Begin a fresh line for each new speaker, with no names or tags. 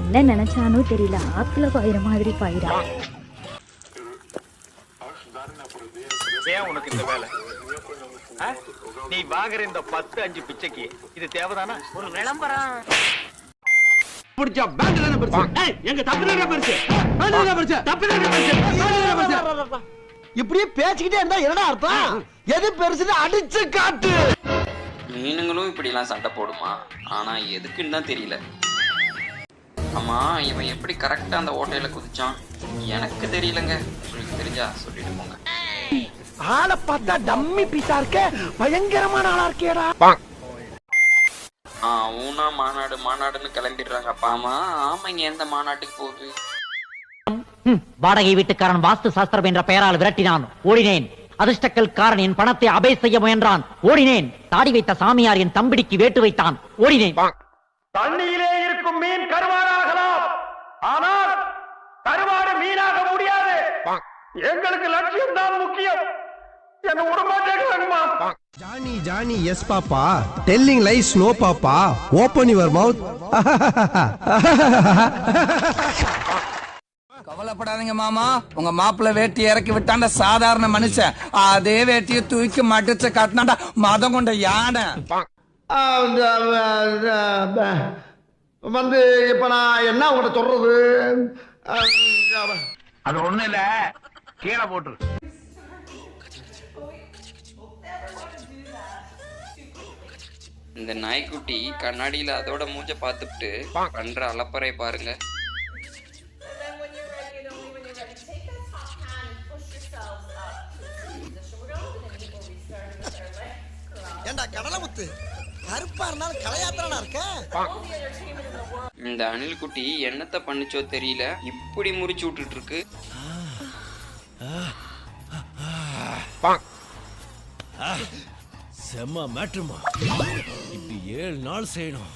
என்ன நினைச்சானோ தெரியல, ஆத்துல பாயிர மாதிரி பாயிரா.
ஏன் உனக்கு இந்த வேலை? நீ வாங்குற இந்த 10-5 பிச்சைக்கு இது தேவைதானா? ஒரு விளம்பரம் பிடிச்சா பேங்க் தான பெருசு. எங்க தப்புதான பெருசு. பேங்க் தான பெருசு. தப்புதான பெருசு.
இப்படியே பேசிக்கிட்டே இருந்தா என்னடா அர்த்தம்? எது பெருசுன்னு அடிச்சு காட்டு.
மீனுங்களும் இப்படி எல்லாம் சண்டை போடுமா? ஆனா எதுக்குன்னு தான் தெரியல. ஆமா, இவன் எப்படி கரெக்டா அந்த ஓட்டையில குதிச்சான் எனக்கு தெரியலங்க. உங்களுக்கு தெரிஞ்சா சொல்லிட்டு போங்க.
ஆளை பார்த்தா டம்மி பீஸா இருக்க, பயங்கரமான ஆளா இருக்கேடா.
ஊனா மாநாடுன்னு கிளம்பிடுறாங்க. அப்பாமா ஆமாங்க, எந்த மாநாட்டுக்கு போகுது?
வாடகை வீட்டுக்காரன் வாஸ்து சாஸ்திரம் என்ற பெயரால் விரட்டினான், ஓடினேன். அதிர்ஷ்டக்கல்காரன் என் பணத்தை அபே செய்ய முயன்றான், ஓடினேன். தாடி வைத்த சாமியார் என் தம்பிடிக்கு வேட்டு வைத்தான், ஓடினேன்.
தண்ணியிலே இருக்கும் மீன் கருவாடாகலாம், ஆனால் கருவாடு மீனாக முடியாது. எங்களுக்கு லட்சியம் தான் முக்கியம். என்ன உடம்பாட்டேங்கம்மா.
Johnny, yes papa. Telling lies, no papa. Open your mouth.
கவலைப்படாதீங்க மாமா, உங்க மாப்பிள்ள வேட்டி இறக்கி விட்டாண்ட சாதாரண மனுஷன். அதே வேட்டியை தூக்கி மடிச்சு காட்டினாண்டா மதம் கொண்ட யானை.
வந்து இப்ப நான் என்ன உங்கள்கிட்ட சொல்றது?
அது ஒண்ணு இல்ல, கீழே போட்டுரு.
இந்த நாய்க்குட்டி கண்ணாடியில அதோட மூஞ்ச பார்த்துட்டு பண்ற அலப்பறை பாருங்க. இந்த அணில் குட்டி என்னத்த பண்ணுச்சோ தெரியல, இப்படி முறிச்சு விட்டுட்டு இருக்கு.
செம்ம மேட்ருமா, இப்படி 7 நாள் செய்யணும்.